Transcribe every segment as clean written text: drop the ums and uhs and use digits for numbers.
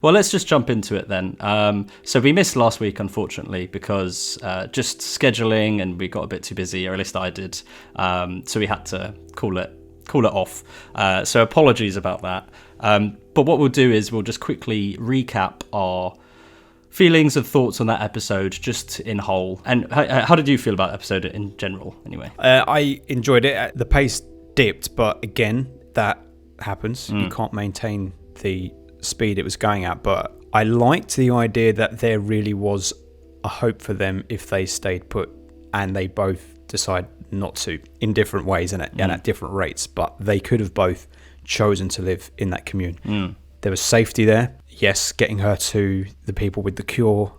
Well, let's just jump into it then. So we missed last week, unfortunately, because just scheduling, and we got a bit too busy, or at least I did. So we had to call it off. So apologies about that. But what we'll do is we'll just quickly recap our feelings and thoughts on that episode, just in whole. And how did you feel about the episode in general, anyway? I enjoyed it. The pace dipped, but again, that happens. You can't maintain the speed it was going at, but I liked the idea that there really was a hope for them if they stayed put, and they both decide not to, in different ways and at different rates, but they could have both chosen to live in that commune. There was safety there. Yes, getting her to the people with the cure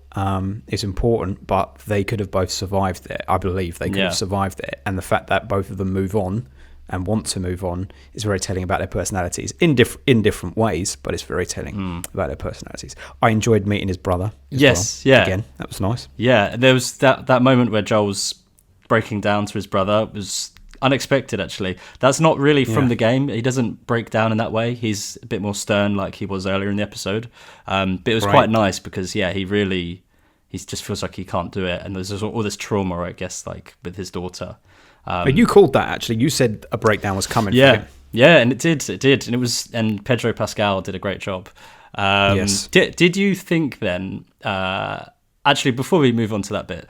is important, but they could have both survived there. I believe they could have survived there, and the fact that both of them move on and want to move on is very telling about their personalities in different ways, but it's very telling about their personalities. I enjoyed meeting his brother as well. Again, that was nice. Yeah, there was that moment where Joel's breaking down to his brother. It was unexpected, actually. That's not really from the game. He doesn't break down in that way. He's a bit more stern like he was earlier in the episode. But it was quite nice because, he just feels like he can't do it. And there's all this trauma, I guess, like with his daughter. But you called that, actually. You said a breakdown was coming for him. Yeah, and it did. And Pedro Pascal did a great job. Yes. Did you think then, actually, before we move on to that bit,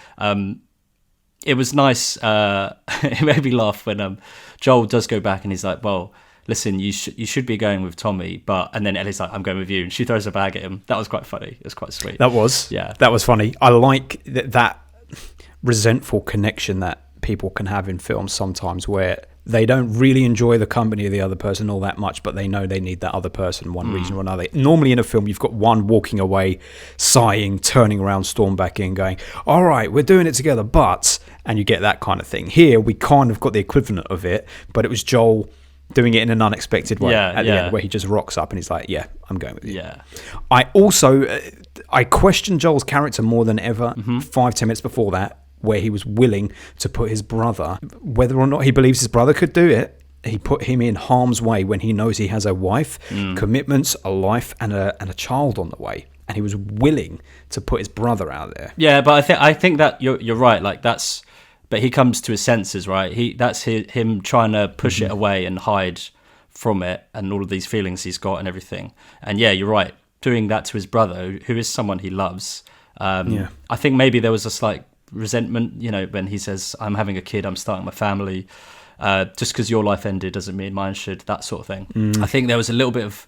it was nice, it made me laugh when Joel does go back and he's like, well, listen, you should be going with Tommy, and then Ellie's like, I'm going with you, and she throws a bag at him. That was quite funny. It was quite sweet. That was funny. I like that resentful connection that people can have in films sometimes, where they don't really enjoy the company of the other person all that much, but they know they need that other person one reason or another. Normally in a film, you've got one walking away, sighing, turning around, storm back in, going, all right, we're doing it together, and you get that kind of thing. Here, we kind of got the equivalent of it, but it was Joel doing it in an unexpected way at the end, where he just rocks up and he's like, yeah, I'm going with you. Yeah. I questioned Joel's character more than ever 5-10 minutes before that, where he was willing to put his brother, whether or not he believes his brother could do it, he put him in harm's way when he knows he has a wife, commitments, a life, and a child on the way. And he was willing to put his brother out there. Yeah, but I think that you're right. Like but he comes to his senses, right? That's him trying to push it away and hide from it, and all of these feelings he's got and everything. And yeah, you're right. Doing that to his brother, who is someone he loves. I think maybe there was a slight resentment, when he says, I'm having a kid, I'm starting my family, just because your life ended doesn't mean mine should, that sort of thing. I think there was a little bit of,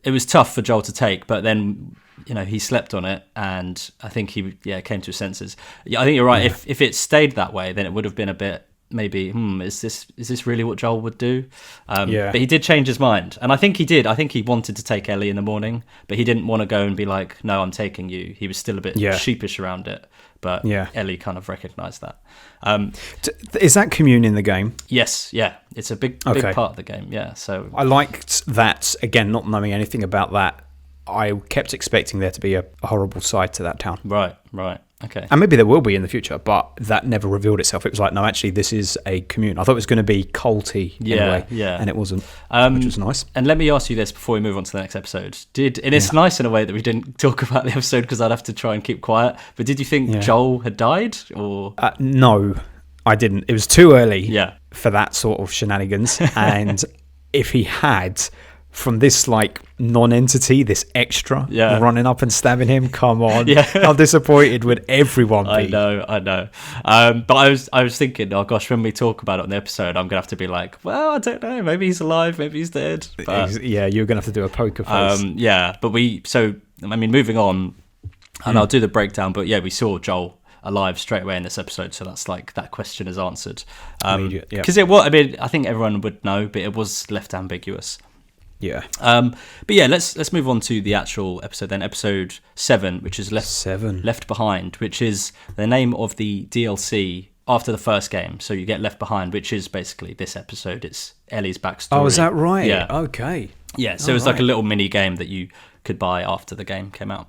it was tough for Joel to take, but then he slept on it, and I think he came to his senses. I think you're right. If it stayed that way, then it would have been a bit maybe is this really what Joel would do? But he did change his mind, and I think he did. I think he wanted to take Ellie in the morning, but he didn't want to go and be like, no, I'm taking you. He was still a bit sheepish around it, but Ellie kind of recognised that. Is that commune in the game? Yes, it's a big part of the game. So I liked that. Again, not knowing anything about that, I kept expecting there to be a horrible side to that town. Right. Okay. And maybe there will be in the future, but that never revealed itself. It was like, no, actually, this is a commune. I thought it was going to be culty in a way, and it wasn't, which was nice. And let me ask you this before we move on to the next episode. It's nice in a way that we didn't talk about the episode because I'd have to try and keep quiet, but did you think Joel had died? Or no, I didn't. It was too early for that sort of shenanigans. And if he had, from this non-entity, this extra running up and stabbing him, come on. How disappointed would everyone be? I know. But I was thinking, oh gosh, when we talk about it on the episode, I'm gonna have to be like, well, I don't know, maybe he's alive, maybe he's dead. But, you're gonna have to do a poker face. But moving on, and I'll do the breakdown, but we saw Joel alive straight away in this episode, so that's that question is answered. Because it was, I think everyone would know, but it was left ambiguous. Let's move on to the actual episode then. Episode 7, which is Left Behind, which is the name of the DLC after the first game. So you get Left Behind, which is basically this episode. It's Ellie's backstory. Oh, is that right? Yeah. Okay. Yeah, so it was like a little mini game that you could buy after the game came out.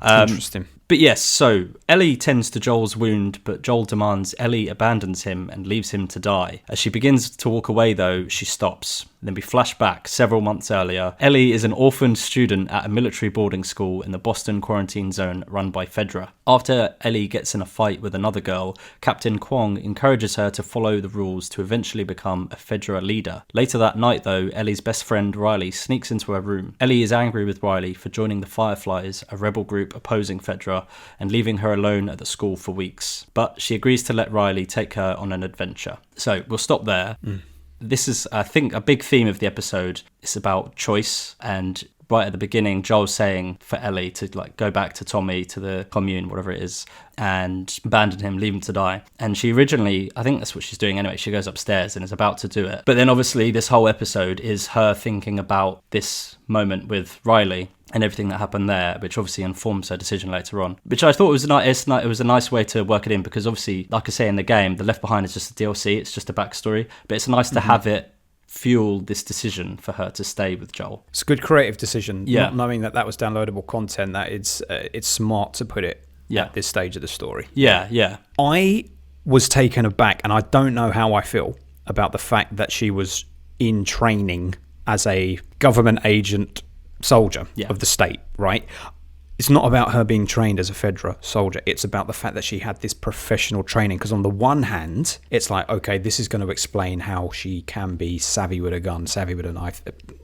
Interesting. But yes, so Ellie tends to Joel's wound, but Joel demands Ellie abandons him and leaves him to die. As she begins to walk away, though, she stops. Then we flash back several months earlier. Ellie is an orphaned student at a military boarding school in the Boston quarantine zone run by Fedra. After Ellie gets in a fight with another girl, Captain Kwong encourages her to follow the rules to eventually become a Fedra leader. Later that night, though, Ellie's best friend Riley sneaks into her room. Ellie is angry with Riley for joining the Fireflies, a rebel group opposing Fedra, and leaving her alone at the school for weeks. But she agrees to let Riley take her on an adventure. So we'll stop there. This is, I think, a big theme of the episode. It's about choice, and right at the beginning, Joel's saying for Ellie to like go back to Tommy, to the commune, whatever it is, and abandon him, leave him to die. And she originally, I think that's what she's doing anyway, she goes upstairs and is about to do it. But then obviously this whole episode is her thinking about this moment with Riley and everything that happened there, which obviously informs her decision later on. Which I thought was it was a nice way to work it in, because obviously, like I say in the game, the Left Behind is just a DLC, it's just a backstory. But it's nice to have it fuel this decision for her to stay with Joel. It's a good creative decision. Yeah. Not knowing that was downloadable content, that it's smart to put it at this stage of the story. Yeah. I was taken aback, and I don't know how I feel about the fact that she was in training as a government agent soldier of the state, right? It's not about her being trained as a Fedra soldier. It's about the fact that she had this professional training. Because on the one hand, it's like, okay, this is going to explain how she can be savvy with a gun, savvy with a knife,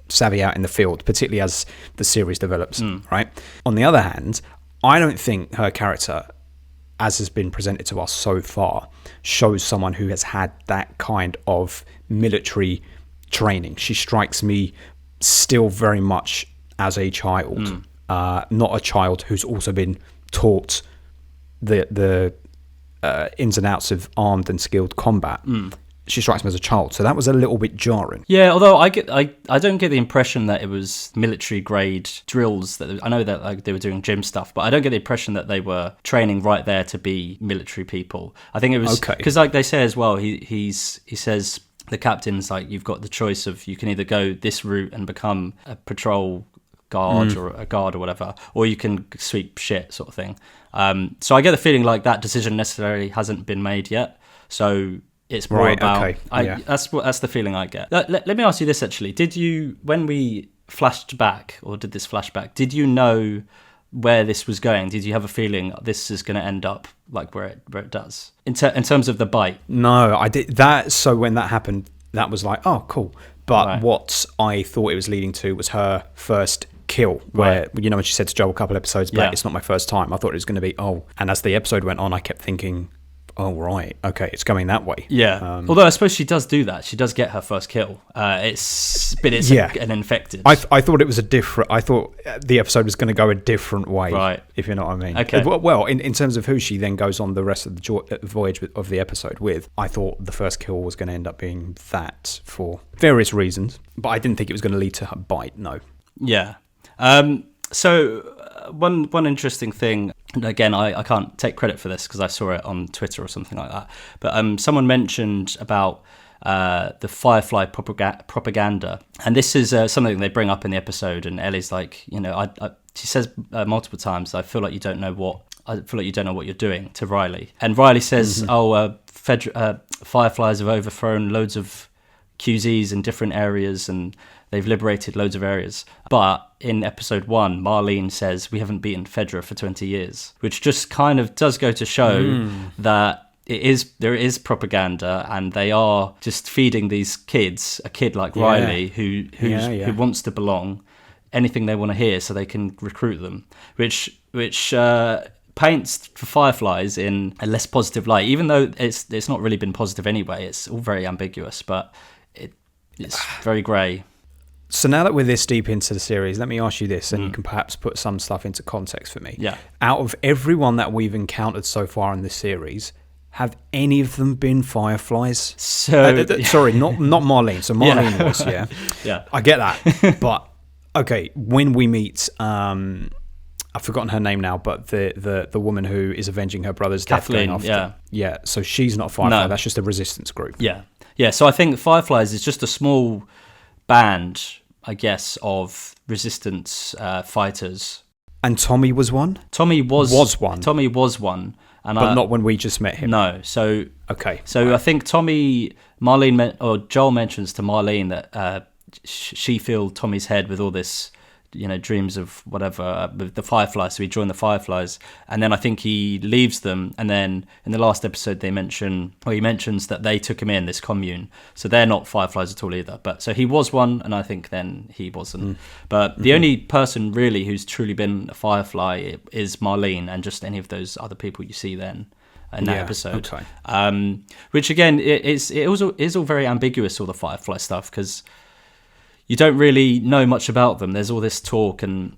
savvy out in the field, particularly as the series develops, right? On the other hand, I don't think her character, as has been presented to us so far, shows someone who has had that kind of military training. She strikes me still very much as a child, not a child who's also been taught the ins and outs of armed and skilled combat. She strikes me as a child, so that was a little bit jarring. Yeah, although I don't get the impression that it was military grade drills. I know that like they were doing gym stuff, but I don't get the impression that they were training right there to be military people. I think it was because, like they say as well, he says the captain's like, you've got the choice of, you can either go this route and become a patrol guard or a guard or whatever, or you can sweep shit, sort of thing. So I get the feeling like that decision necessarily hasn't been made yet. So it's more about that's the feeling I get. Let me ask you this actually: did you, when we flashed back or did this flashback, did you know where this was going? Did you have a feeling this is going to end up like where it does in terms of the bite? No, I did that. So when that happened, that was like, oh, cool. But what I thought it was leading to was her first kill, where you know when she said to Joel a couple episodes back, it's not my first time. I thought it was going to be and as the episode went on, I kept thinking, oh right, okay, it's going that way. Although I suppose she does do that. She does get her first kill. It's an infected. I thought it was I thought the episode was going to go a different way, right? If you know what I mean. Okay. Well, in terms of who she then goes on the rest of the voyage of the episode with, I thought the first kill was going to end up being that for various reasons, but I didn't think it was going to lead to her bite. No. Yeah. So one interesting thing, and again, I can't take credit for this because I saw it on Twitter or something like that, but someone mentioned about the Firefly propaganda, and this is something they bring up in the episode, and Ellie's like, you know, she says multiple times, I feel like you don't know what you're doing, to Riley. And Riley says, Fireflies have overthrown loads of QZs in different areas, and they've liberated loads of areas. But in episode 1, Marlene says, we haven't beaten Fedra for 20 years, which just kind of does go to show that there is propaganda, and they are just feeding these kids, a kid like Riley, who wants to belong, anything they want to hear so they can recruit them, which paints for Fireflies in a less positive light, even though it's not really been positive anyway. It's all very ambiguous, but it's very grey. So now that we're this deep into the series, let me ask you this, and you can perhaps put some stuff into context for me. Yeah. Out of everyone that we've encountered so far in this series, have any of them been Fireflies? So sorry, not Marlene. So Marlene was, yeah. I get that, but okay, when we meet, I've forgotten her name now, but the woman who is avenging her brother's Kathleen, death. Kathleen, yeah. So she's not a Firefly. No. That's just a resistance group. Yeah. So I think Fireflies is just a small band, I guess, of resistance fighters And Tommy was one? Tommy was one. Tommy was one. And but not when we just met him. No. So okay. So right. I think Joel mentions to Marlene that she filled Tommy's head with all this, dreams of whatever, with the Fireflies. So he joined the Fireflies, and then I think he leaves them. And then in the last episode, he mentions that they took him in this commune. So they're not Fireflies at all either. But so he was one, and I think then he wasn't. But the only person really who's truly been a Firefly is Marlene, and just any of those other people you see then in that episode. Okay. Which again, it is all very ambiguous, all the Firefly stuff, because you don't really know much about them. There's all this talk, and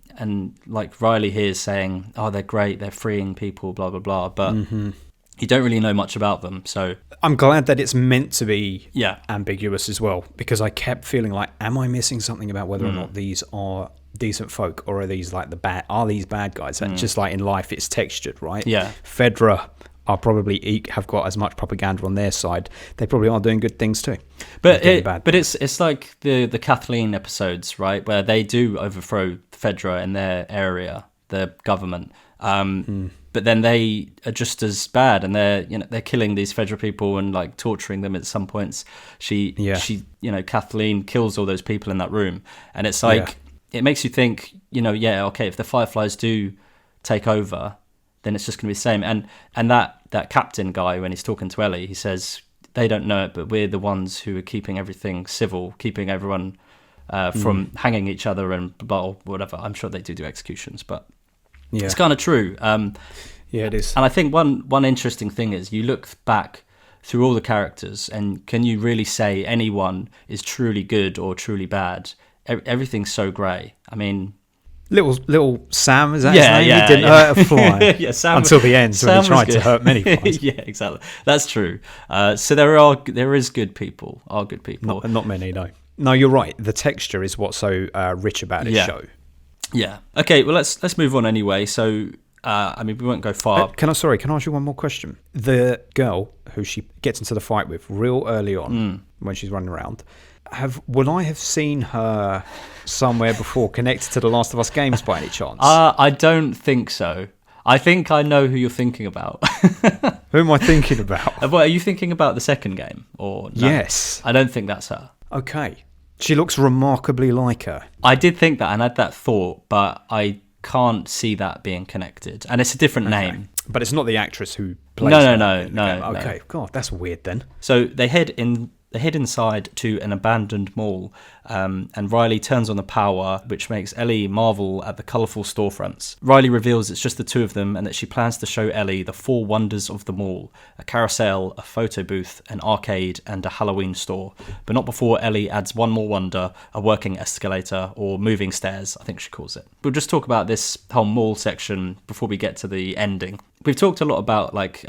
like Riley here is saying, oh, they're great, they're freeing people, blah, blah, blah. But you don't really know much about them. So I'm glad that it's meant to be ambiguous as well, because I kept feeling like, am I missing something about whether or not these are decent folk, or are these like these bad guys? And just like in life, it's textured, right? Yeah. Fedra are probably have got as much propaganda on their side. They probably are doing good things too. But it's like the Kathleen episodes, right, where they do overthrow Fedra in their area, the government. But then they are just as bad, and they're killing these Fedra people and like torturing them at some points. She Kathleen kills all those people in that room, and it's like it makes you think, okay, if the Fireflies do take over, then it's just going to be the same. And that captain guy, when he's talking to Ellie, he says, they don't know it, but we're the ones who are keeping everything civil, keeping everyone from hanging each other and or whatever. I'm sure they do executions, but it's kind of true. It is. And I think one interesting thing is you look back through all the characters, and can you really say anyone is truly good or truly bad? Everything's so grey. I mean, Little Sam, is that his name? He didn't hurt a fly Sam, until the end, when he tried to hurt many flies. Yeah, exactly. That's true. So there is good people. Are good people. Not many, no. No, you're right. The texture is what's so rich about this show. Yeah. Okay, well, let's move on anyway. So, we won't go far. Can I ask you one more question? The girl who she gets into the fight with real early on, when she's running around, would I have seen her somewhere before connected to the Last of Us games by any chance? I don't think so. I think I know who you're thinking about. Who am I thinking about? Are you thinking about the second game? Or no? Yes. I don't think that's her. Okay. She looks remarkably like her. I did think that and had that thought, but I can't see that being connected. And it's a different name. But it's not the actress who plays her. No. Okay, God, that's weird then. So they head inside to an abandoned mall, and Riley turns on the power, which makes Ellie marvel at the colourful storefronts. Riley reveals it's just the two of them, and that she plans to show Ellie the four wonders of the mall: a carousel, a photo booth, an arcade, and a Halloween store. But not before Ellie adds one more wonder: a working escalator, or moving stairs, I think she calls it. We'll just talk about this whole mall section before we get to the ending. We've talked a lot about like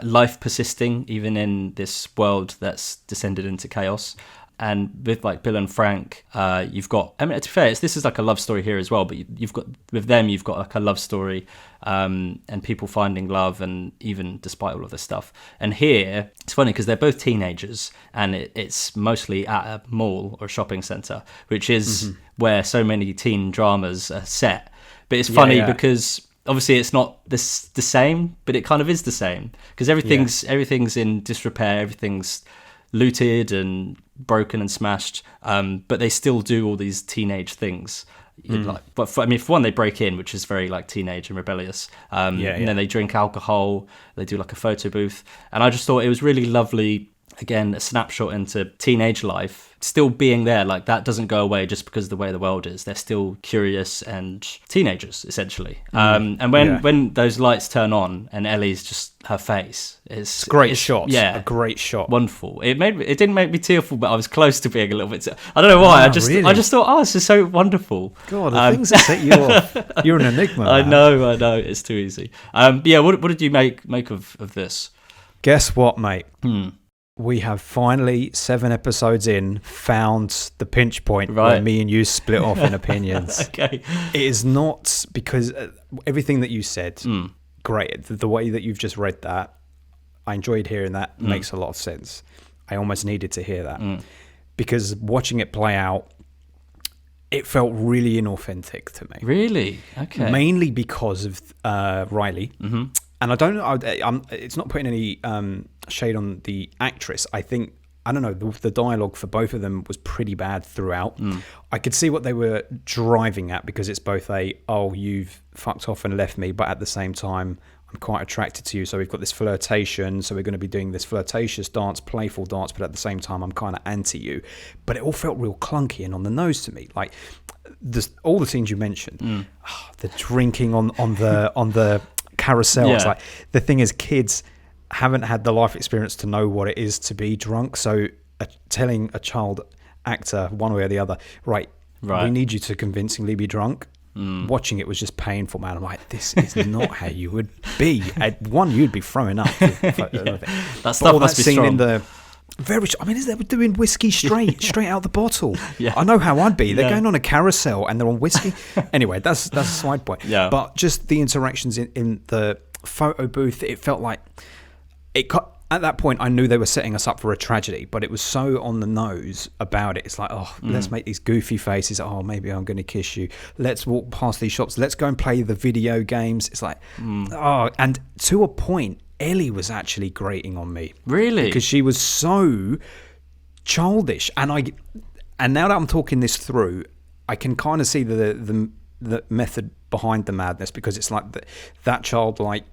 life persisting even in this world that's descended into chaos, and with like Bill and Frank, you've got, I mean, to be fair, this is like a love story here as well, but you've got like a love story, and people finding love, and even despite all of this stuff. And here it's funny because they're both teenagers, and it's mostly at a mall or a shopping centre, which is where so many teen dramas are set. But it's funny because obviously it's not the same, but it kind of is the same, because everything's in disrepair, everything's looted and broken and smashed, but they still do all these teenage things. But for one, they break in, which is very like teenage and rebellious, and then they drink alcohol, they do like a photo booth, and I just thought it was really lovely. Again, a snapshot into teenage life, still being there. Like, that doesn't go away just because of the way the world is. They're still curious and teenagers, essentially. And when those lights turn on and Ellie's just her face, it's great shot. Yeah, a great shot. Wonderful. It didn't make me tearful, but I was close to being a little bit. I don't know why. I just thought, oh, this is so wonderful. God, the things that set you off. You're an enigma. I know. It's too easy. What did you make of this? Guess what, mate? We have finally, 7 episodes in, found the pinch point where me and you split off in opinions. Okay. It is not because everything that you said, great. The way that you've just read that, I enjoyed hearing that. Makes a lot of sense. I almost needed to hear that. Because watching it play out, it felt really inauthentic to me. Really? Okay. Mainly because of Riley. Mm-hmm. And I don't know, it's not putting any shade on the actress. I think, I don't know, the dialogue for both of them was pretty bad throughout. I could see what they were driving at, because it's both you've fucked off and left me, but at the same time, I'm quite attracted to you. So we've got this flirtation. So we're going to be doing this flirtatious dance, playful dance, but at the same time, I'm kind of anti you. But it all felt real clunky and on the nose to me. Like all the scenes you mentioned, the drinking on the carousel. It's like, the thing is, kids haven't had the life experience to know what it is to be drunk. So telling a child actor one way or the other, right, we need you to convincingly be drunk. Watching it was just painful, man. I'm like, this is not how you would be. You'd be throwing up. That stuff must be strong. In the they were doing whiskey straight out the bottle. I know how I'd be. They're going on a carousel and they're on whiskey. Anyway, that's a side point. But just the interactions in the photo booth, it felt like at that point, I knew they were setting us up for a tragedy, but it was so on the nose about it. It's like, let's make these goofy faces. Oh, maybe I'm going to kiss you. Let's walk past these shops. Let's go and play the video games. It's like, and to a point, Ellie was actually grating on me. Really? Because she was so childish. And now that I'm talking this through, I can kind of see the method behind the madness, because it's like that childlike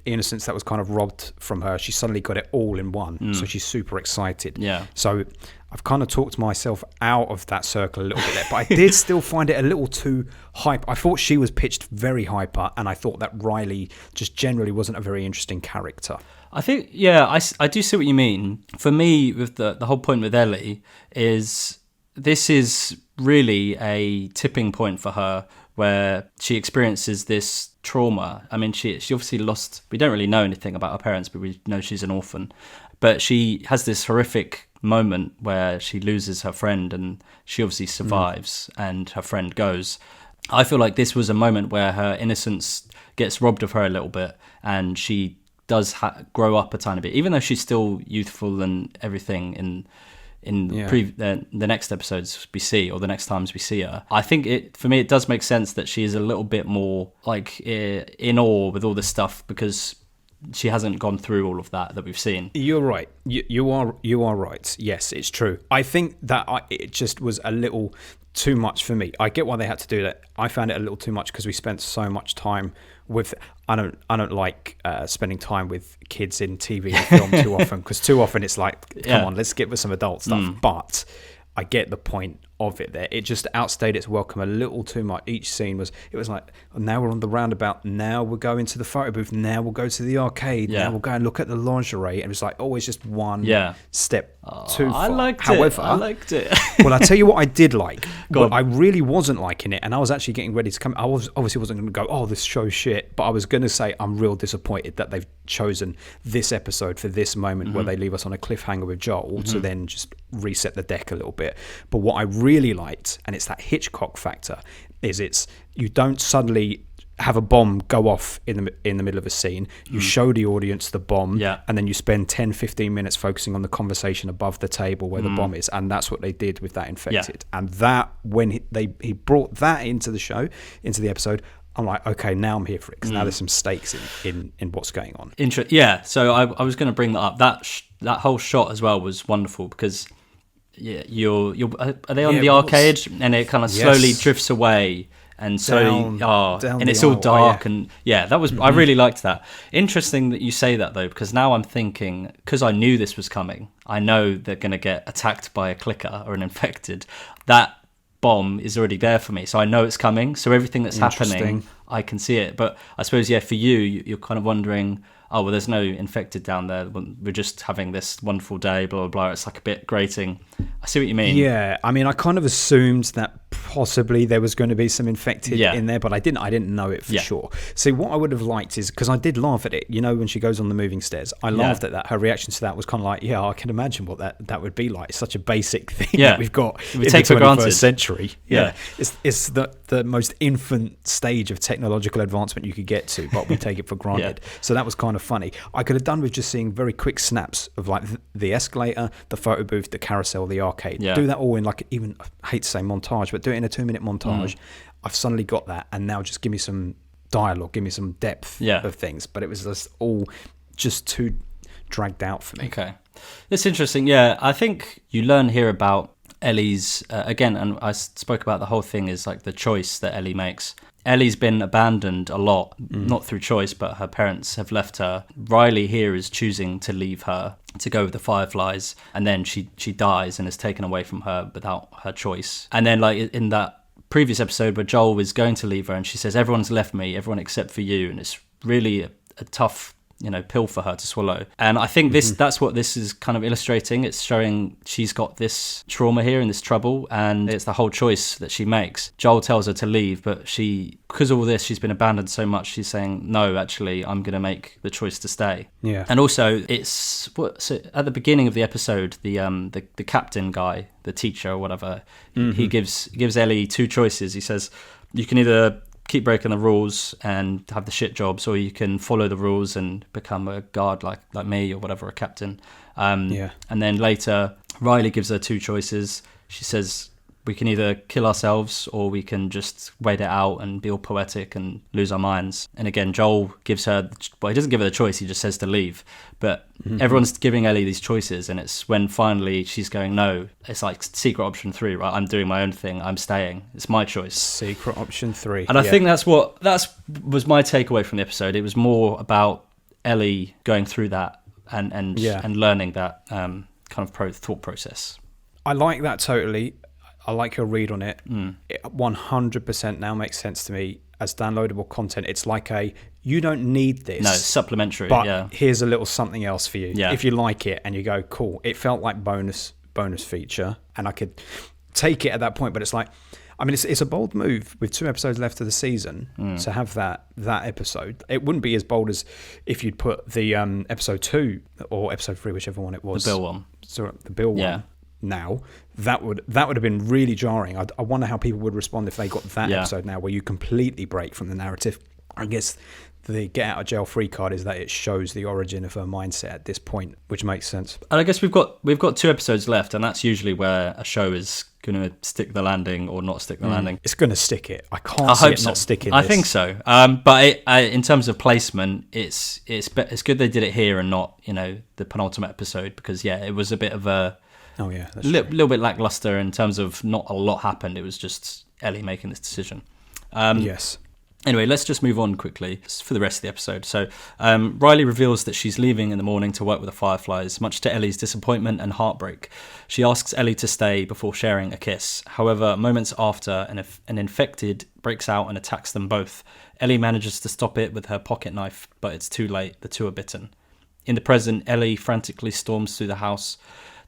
innocence that was kind of robbed from her, she suddenly got it all in one. So she's super excited. So I've kind of talked myself out of that circle a little bit there, but I did still find it a little too hype. I thought she was pitched very hyper, and I thought that Riley just generally wasn't a very interesting character. I think, I do see what you mean. For me, with the whole point with Ellie is this is really a tipping point for her, where she experiences this trauma. I mean, she obviously lost, we don't really know anything about her parents, but we know she's an orphan. But she has this horrific moment where she loses her friend, and she obviously survives, and her friend goes. I feel like this was a moment where her innocence gets robbed of her a little bit, and she does grow up a tiny bit, even though she's still youthful and everything in the next episodes we see, or the next times we see her. I think for me it does make sense that she is a little bit more like in awe with all this stuff, because she hasn't gone through all of that we've seen. You're right. You are right. Yes, it's true. I think that it just was a little too much for me. I get why they had to do that. I found it a little too much because we spent so much time with. I don't like spending time with kids in TV and film too often, because too often it's like, come on, let's get with some adult stuff. But I get the point of it there. It just outstayed its welcome a little too much. Each scene was like, now we're on the roundabout, now we'll go into the photo booth, now we'll go to the arcade, now we'll go and look at the lingerie, and it's like always just one step too far. I liked it. Well, I'll tell you what I did like. I really wasn't liking it, and I was actually getting ready to come. I obviously wasn't going to go, oh, this show's shit, but I was going to say I'm real disappointed that they've chosen this episode for this moment where they leave us on a cliffhanger with Joel to then just reset the deck a little bit. But what I really liked, and it's that Hitchcock factor, is you don't suddenly have a bomb go off in the middle of a scene. You show the audience the bomb, and then you spend 10-15 minutes focusing on the conversation above the table where the bomb is, and that's what they did with that Infected. And that, when he brought that into the show, into the episode, I'm like, okay, now I'm here for it, because now there's some stakes in what's going on. So I was going to bring that up. That whole shot as well was wonderful, because you're are they on the arcade, and it kind of slowly drifts away, and and it's all dark, and that was I really liked that. Interesting that you say that though, because now I'm thinking, because I knew this was coming, I know they're going to get attacked by a clicker or an infected. That bomb is already there for me, so I know it's coming, so everything that's happening I can see it. But I suppose for you're kind of wondering, oh well, there's no infected down there, we're just having this wonderful day, blah blah blah. It's like a bit grating. I see what you mean. I mean, I kind of assumed that possibly there was going to be some infected in there, but I didn't know it for sure. See, what I would have liked is, because I did laugh at it, when she goes on the moving stairs, I laughed at that. Her reaction to that was kind of like, I can imagine what that would be like. It's such a basic thing that we've got in the 21st century. It's the most infant stage of technological advancement you could get to, but we take it for granted. So that was kind of funny. I could have done with just seeing very quick snaps of like the escalator, the photo booth, the carousel, the arcade. Do that all in like, even, I hate to say montage, but do it in a 2-minute montage. I've suddenly got that, and now just give me some dialogue, give me some depth of things. But it was just all just too dragged out for me. Okay. It's interesting. Yeah, I think you learn here about Ellie's, again, and I spoke about the whole thing is like the choice that Ellie makes. Ellie's been abandoned a lot, not through choice, but her parents have left her. Riley here is choosing to leave her to go with the Fireflies, and then she dies and is taken away from her without her choice. And then like in that previous episode where Joel was going to leave her and she says, everyone's left me, everyone except for you, and it's really a tough pill for her to swallow. And I think that's what this is kind of illustrating. It's showing she's got this trauma here and this trouble, and it's the whole choice that she makes. Joel tells her to leave, but because of all this, she's been abandoned so much, she's saying, no, actually, I'm going to make the choice to stay. Yeah. And also, so at the beginning of the episode, the captain guy, the teacher or whatever, he gives Ellie two choices. He says, you can either keep breaking the rules and have the shit jobs, or you can follow the rules and become a guard like me or whatever, a captain. And then later Riley gives her two choices. She says we can either kill ourselves or we can just wait it out and be all poetic and lose our minds. And again, Joel gives her, well, he doesn't give her the choice, he just says to leave. But everyone's giving Ellie these choices, and it's when finally she's going, no, it's like secret option 3, right? I'm doing my own thing, I'm staying, it's my choice. Secret option 3. And I think that was my takeaway from the episode. It was more about Ellie going through that and learning that kind of thought process. I like that totally. I like your read on it. It 100% now makes sense to me as downloadable content. It's like you don't need this. No, it's supplementary. But here's a little something else for you. Yeah. If you like it and you go, cool. It felt like bonus feature, and I could take it at that point. But it's like, I mean, it's a bold move with 2 episodes left of the season to have that episode. It wouldn't be as bold as if you'd put the episode 2 or episode 3, whichever one it was. The Bill one. So the Bill one. Now that would have been really jarring. I wonder how people would respond if they got that episode now, where you completely break from the narrative. I guess the get out of jail free card is that it shows the origin of her mindset at this point, which makes sense. And I guess we've got 2 episodes left, and that's usually where a show is going to stick the landing or not stick the landing. It's going to stick it. I can't see it not sticking. I think so. But in terms of placement, it's good they did it here and not the penultimate episode, because it was a bit of a little bit lackluster in terms of not a lot happened. It was just Ellie making this decision. Yes. Anyway, let's just move on quickly for the rest of the episode. So Riley reveals that she's leaving in the morning to work with the Fireflies, much to Ellie's disappointment and heartbreak. She asks Ellie to stay before sharing a kiss. However, moments after, an infected breaks out and attacks them both. Ellie manages to stop it with her pocket knife, but it's too late. The two are bitten. In the present, Ellie frantically storms through the house,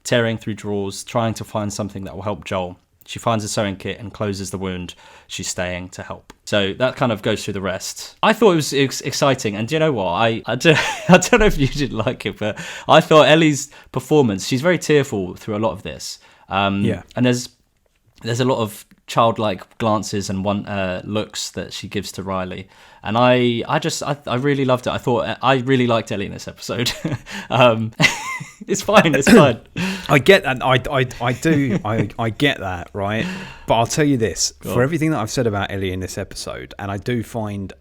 tearing through drawers, trying to find something that will help Joel. She finds a sewing kit and closes the wound. She's staying to help. So that kind of goes through the rest. I thought it was exciting, and do you know what? I don't know if you didn't like it, but I thought Ellie's performance, she's very tearful through a lot of this. And there's a lot of childlike glances and looks that she gives to Riley, and I really loved it. I thought I really liked Ellie in this episode. It's fine. I get that. I do. I get that, right? But I'll tell you this: for everything that I've said about Ellie in this episode, and I do find,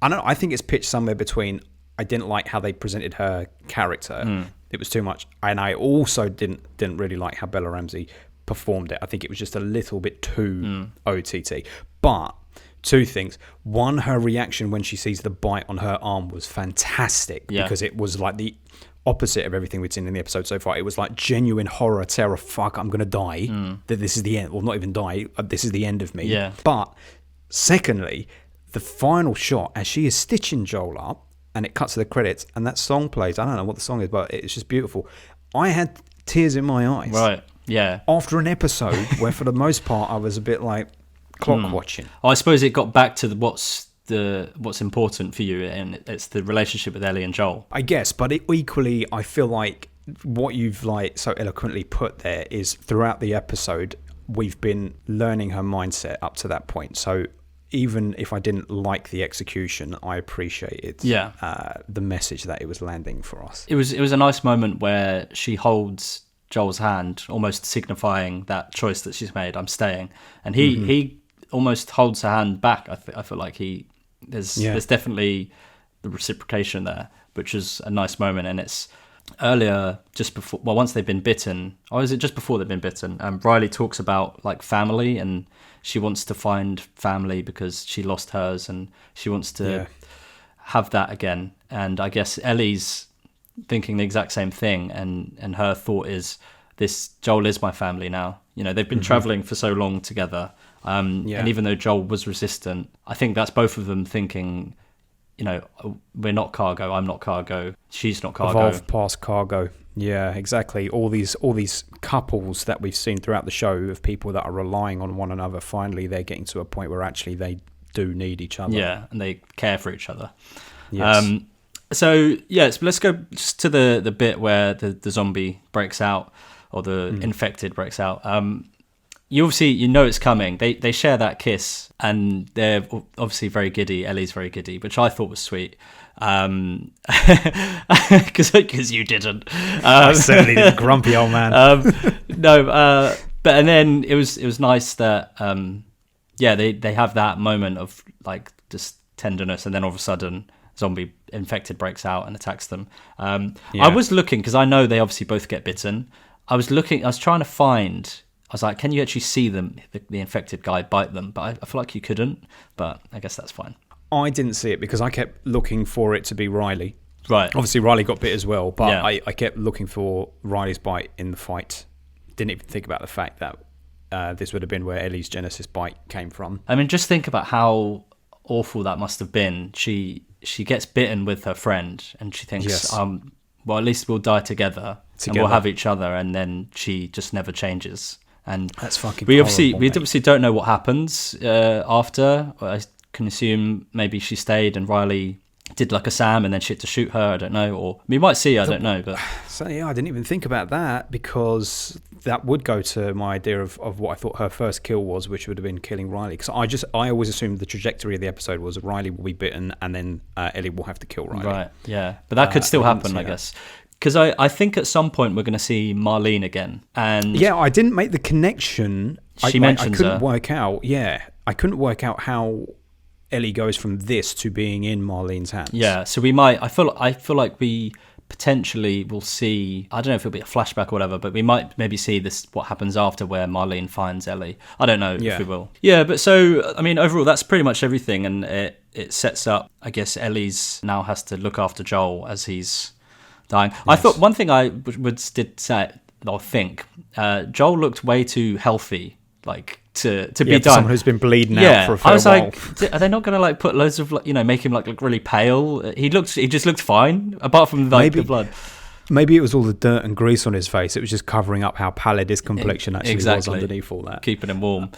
I think it's pitched somewhere between. I didn't like how they presented her character. It was too much, and I also didn't really like how Bella Ramsey performed it. I think it was just a little bit too OTT. But 2 things. One, her reaction when she sees the bite on her arm was fantastic, because it was like the opposite of everything we'd seen in the episode so far. It was like genuine horror, terror, fuck, I'm going to die. That this is the end. Well, not even die. This is the end of me. Yeah. But secondly, the final shot as she is stitching Joel up, and it cuts to the credits, and that song plays. I don't know what the song is, but it's just beautiful. I had tears in my eyes. Right. Yeah. After an episode where, for the most part, I was a bit like clock watching. I suppose it got back to what's important for you, and it's the relationship with Ellie and Joel. I guess, but equally, I feel like what you've so eloquently put there is throughout the episode, we've been learning her mindset up to that point. So even if I didn't like the execution, I appreciated the message that it was landing for us. It was a nice moment where she holds Joel's hand, almost signifying that choice that she's made. I'm staying, and he almost holds her hand back. I feel like there's definitely the reciprocation there, which is a nice moment. And it's earlier, just before, well, once they've been bitten, or is it just before they've been bitten? Riley talks about like family, and she wants to find family because she lost hers, and she wants to have that again. And I guess Ellie's thinking the exact same thing, and her thought is, this Joel is my family now. You know, they've been traveling for so long together, and even though Joel was resistant, I think that's both of them thinking, you know, we're not cargo, I'm not cargo, she's not cargo. Evolved past cargo. Yeah, exactly. All these couples that we've seen throughout the show of people that are relying on one another, finally they're getting to a point where actually they do need each other. Yeah, and they care for each other. Yes. So let's go just to the bit where the zombie breaks out, or the infected breaks out. You obviously know it's coming. They share that kiss, and they're obviously very giddy. Ellie's very giddy, which I thought was sweet. Because you didn't. I certainly didn't. Grumpy old man. But and then it was nice that they have that moment of like just tenderness, and then all of a sudden zombie infected breaks out and attacks them. I was looking, because I know they obviously both get bitten. I was trying to find, I was like, can you actually see them, the infected guy bite them? But I feel like you couldn't, but I guess that's fine. I didn't see it because I kept looking for it to be Riley. Right. Obviously Riley got bit as well, but I kept looking for Riley's bite in the fight. Didn't even think about the fact that this would have been where Ellie's Genesis bite came from. I mean, just think about how awful that must have been. She gets bitten with her friend, and she thinks, well, at least we'll die together. And we'll have each other, and then she just never changes. And that's fucking we horrible, obviously don't know what happens after. I can assume maybe she stayed and Riley did like a Sam and then she had to shoot her. I don't know, or we might see. I don't know, but so I didn't even think about that, because that would go to my idea of what I thought her first kill was, which would have been killing Riley. Because I always assumed the trajectory of the episode was Riley will be bitten and then Ellie will have to kill Riley. Right. Yeah, but that could still happen, I guess. Because I think at some point we're going to see Marlene again. And I didn't make the connection. She mentions I couldn't her. work out. Yeah, I couldn't work out how Ellie goes from this to being in Marlene's hands. Yeah, so we might. I feel like we potentially will see. I don't know if it'll be a flashback or whatever, but we might maybe see this, what happens after, where Marlene finds Ellie. I don't know if we will. Yeah, but so I mean, overall, that's pretty much everything, and it sets up. I guess Ellie's now has to look after Joel as he's dying. Yes. I thought one thing I did say or think, Joel looked way too healthy, like to be dying. Someone who's been bleeding out for a fair while. Like, are they not going to like put loads of make him like look really pale? He just looked fine, apart from like the blood. Maybe it was all the dirt and grease on his face. It was just covering up how pallid his complexion actually was underneath all that. Keeping him warm.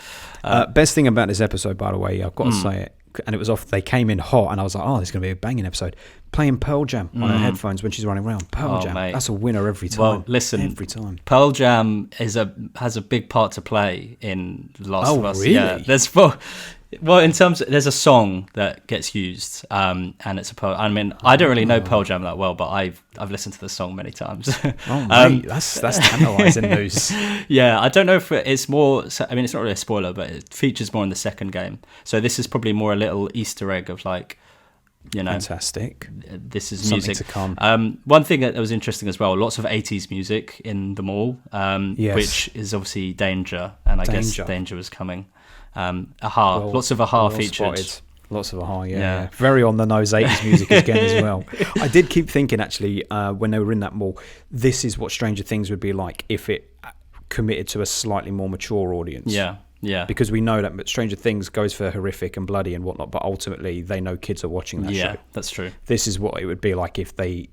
Best thing about this episode, by the way, I've got to say it, and it was off. They came in hot, and I was like, "Oh, this is going to be a banging episode." Playing Pearl Jam on her headphones when she's running around. Pearl Jam, mate. That's a winner every time. Well, listen, every time. Pearl Jam has a big part to play in The Last of Us. Really? Yeah, in terms of, there's a song that gets used, and it's a Pearl. I mean, I don't really know Pearl Jam that well, but I've listened to the song many times. Mate, that's tantalising news. Yeah, I don't know if it's more. I mean, it's not really a spoiler, but it features more in the second game. So this is probably more a little Easter egg of like, fantastic. This is something music to come. One thing that was interesting as well, lots of 80s music in the mall, which is obviously Danger, and I guess Danger was coming. Lots of Aha featured. Spotted. Lots of Aha, yeah. Very on the nose 80s music again as well. I did keep thinking, actually, when they were in that mall, this is what Stranger Things would be like if it committed to a slightly more mature audience. Yeah. Because we know that Stranger Things goes for horrific and bloody and whatnot, but ultimately they know kids are watching that show. Yeah, that's true. This is what it would be like if they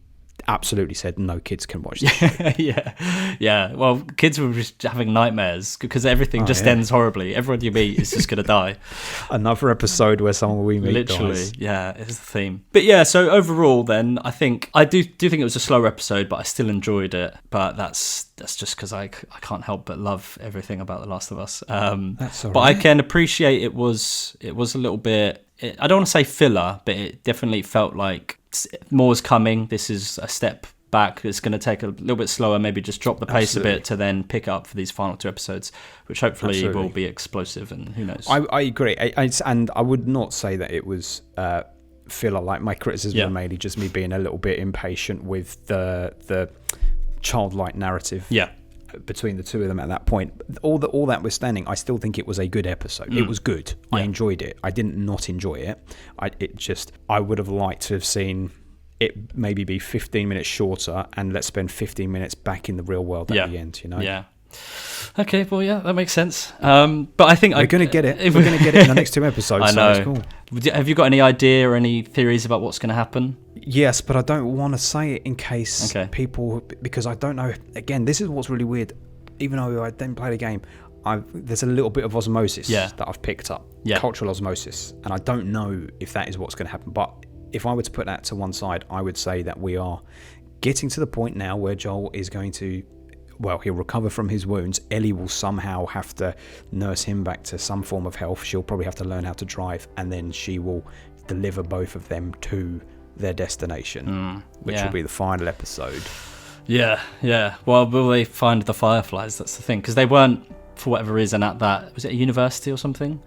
absolutely said no kids can watch this show. Yeah. Well, kids were just having nightmares because everything ends horribly. Everyone you meet is just going to die. Another episode where someone we meet literally dies. Yeah, it's the theme. But yeah, so overall then I think I do think it was a slower episode, but I still enjoyed it. But that's just because I can't help but love everything about The Last of Us. That's all right. But I can appreciate it was a little bit, I don't want to say filler, but it definitely felt like more's coming. This is a step back. It's going to take a little bit slower, maybe just drop the pace Absolutely. a bit to then pick up for these final 2 episodes, which hopefully Absolutely. will be explosive, and who knows. I agree. And I would not say that it was filler. Like, my criticism were mainly just me being a little bit impatient with the childlike narrative between the two of them at that point. All that withstanding, I still think it was a good episode. It was good. I enjoyed it. I didn't not enjoy it. I would have liked to have seen it maybe be 15 minutes shorter, and let's spend 15 minutes back in the real world at the end, you know? Yeah. Okay, well, yeah, that makes sense. But I think we're going to get it. We're going to get it in the next 2 episodes. I know. So it's cool. Have you got any idea or any theories about what's going to happen? Yes, but I don't want to say it in case people, because I don't know. Again, this is what's really weird. Even though I didn't play the game, there's a little bit of osmosis that I've picked up, cultural osmosis, and I don't know if that is what's going to happen. But if I were to put that to one side, I would say that we are getting to the point now where Joel is going to, well, he'll recover from his wounds. Ellie will somehow have to nurse him back to some form of health. She'll probably have to learn how to drive, and then she will deliver both of them to their destination, which will be the final episode. Yeah. Well, will they find the Fireflies? That's the thing, because they weren't, for whatever reason, at that, was it a university or something?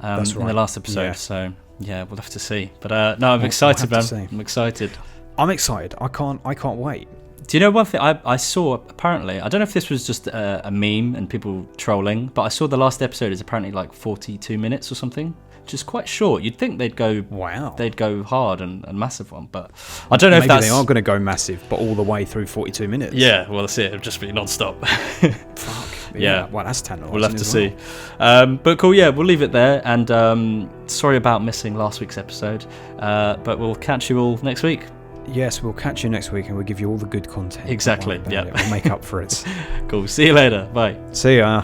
That's right. In the last episode, so yeah, we'll have to see. But no, I'm excited, man. I'm excited. I can't wait. Do you know one thing I saw, apparently, I don't know if this was just a meme and people trolling, but I saw the last episode is apparently like 42 minutes or something, which is quite short. You'd think they'd go hard and massive one, but I don't know if that's... Maybe they are going to go massive, but all the way through 42 minutes. Yeah, well, that's it. It'll just be non-stop. Fuck. Yeah. Well, that's 10 hours. We'll have to see. But cool, yeah, we'll leave it there. And sorry about missing last week's episode, but we'll catch you all next week. Yes, we'll catch you next week and we'll give you all the good content. Exactly, yeah. We'll make up for it. Cool. See you later. Bye. See ya.